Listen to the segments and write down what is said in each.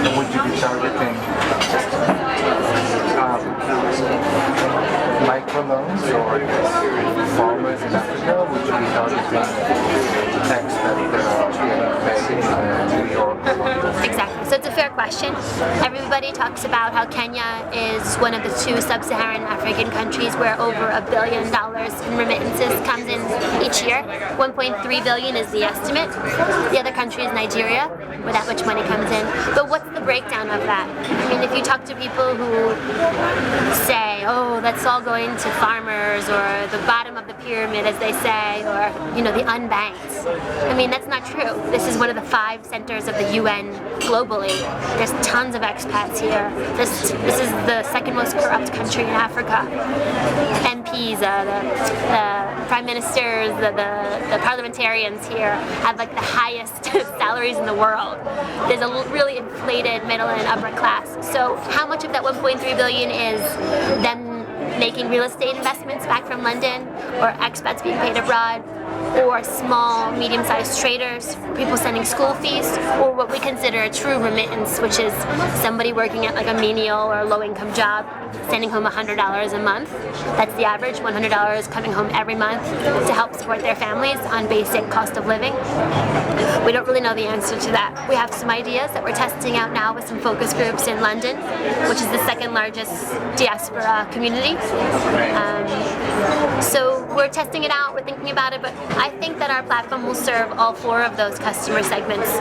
And would you be targeting microloans or farmers in Africa? Would you be targeting expats that are getting paid in New York? Exactly. So it's a fair question. Everybody talks about how Kenya is one of the two sub-Saharan African countries where over $1 billion in remittances comes in each year. 1.3 billion is the estimate. The other country is Nigeria, where that much money comes in. But what's the breakdown of that? I mean, if you talk to people who say, oh, that's all going to farmers or the bottom of the pyramid, as they say, or, you know, the unbanked. I mean, that's not true. This is one of the 5 centers of the UN globally. There's tons of expats here. This is the second most corrupt country in Africa. MPs, the prime ministers, the parliamentarians here have like the highest salaries in the world. There's a really inflated middle and upper class. So how much of that 1.3 billion is them making real estate investments back from London, or expats being paid abroad, or small, medium-sized traders, people sending school fees, or what we consider a true remittance, which is somebody working at like a menial or low-income job, sending home $100 a month. That's the average, $100 coming home every month to help support their families on basic cost of living. We don't really know the answer to that. We have some ideas that we're testing out now with some focus groups in London, which is the second largest diaspora community. So we're testing it out, we're thinking about it, but I think that our platform will serve all 4 of those customer segments.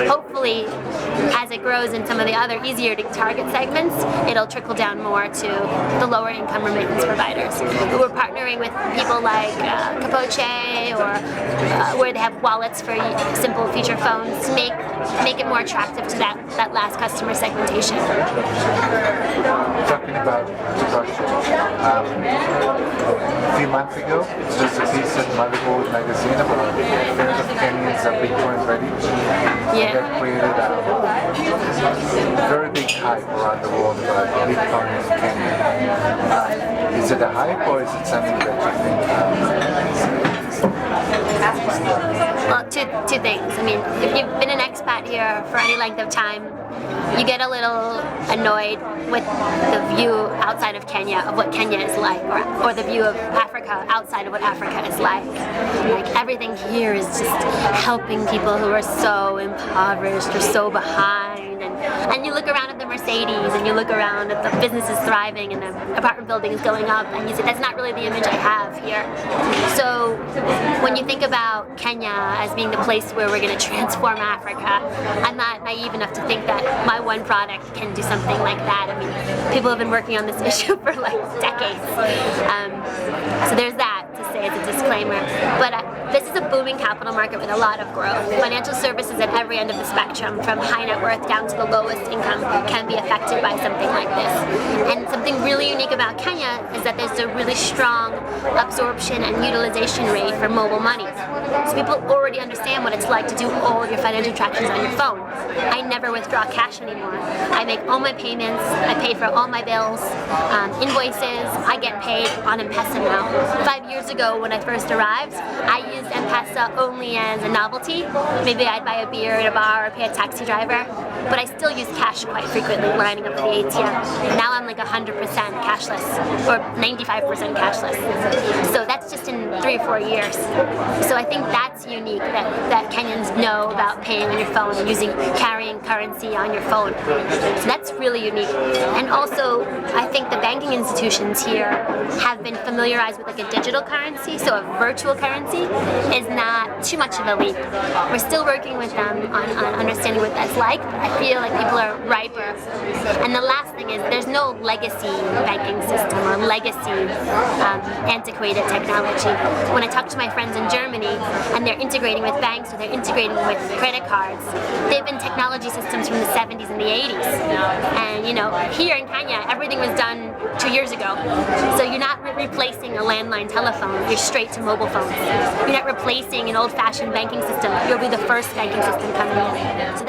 Hopefully, as it grows in some of the other easier to target segments, it'll trickle down more to the lower income remittance providers. We're partnering with people like Capoche, or where they have wallets for simple feature phones to make it more attractive to that last customer segmentation. Talking about Absorption, a few months ago, there was a piece in Nairobi magazine about third of Kenyans are Bitcoin ready. Yeah. That created a very big hype around the world about Bitcoin in Kenya. Is it a hype, or is it something that you think? Well, two things. I mean, if you've been an expat here for any length of time, you get a little annoyed with the view outside of Kenya of what Kenya is like, or the view of Africa outside of what Africa is like. Like, everything here is just helping people who are so impoverished or so behind. And you look around at the Mercedes, and you look around at the businesses thriving and the apartment buildings going up, and you say, that's not really the image I have here. So when you think about Kenya as being the place where we're going to transform Africa, I'm not naive enough to think that my one product can do something like that. I mean, people have been working on this issue for like decades. So there's that to say as a disclaimer. But this is a booming capital market with a lot of growth. Financial services at every end of the spectrum, from high net worth down to the lowest income, can be affected by something like this. And something really unique about Kenya is that there's a really strong absorption and utilization rate for mobile money. So people already understand what it's like to do all of your financial transactions on your phone. I never withdraw cash anymore. I make all my payments, I pay for all my bills, invoices, I get paid on M-Pesa now. 5 years ago when I first arrived, I used M-Pesa only as a novelty. Maybe I'd buy a beer at a bar or pay a taxi driver. But I still use cash quite frequently, lining up at the ATM. Now I'm like 100% cashless, or 95% cashless. So that's just in 3 or 4 years. So I think that's unique, that Kenyans know about paying on your phone and carrying currency on your phone. So that's really unique. And also, I think the banking institutions here have been familiarized with like a digital currency, so a virtual currency is not too much of a leap. We're still working with them on understanding what that's like, but I feel like people are riper. And the last thing is, there's no legacy banking system or legacy antiquated technology. When I talk to my friends in Germany and they're integrating with banks or they're integrating with credit cards, they've been technology systems from the 70s and the 80s. And you know, here in Kenya, everything was done 2 years ago. So you're not replacing a landline telephone, you're straight to mobile phones. You're not replacing an old-fashioned banking system, you'll be the first banking system coming in. So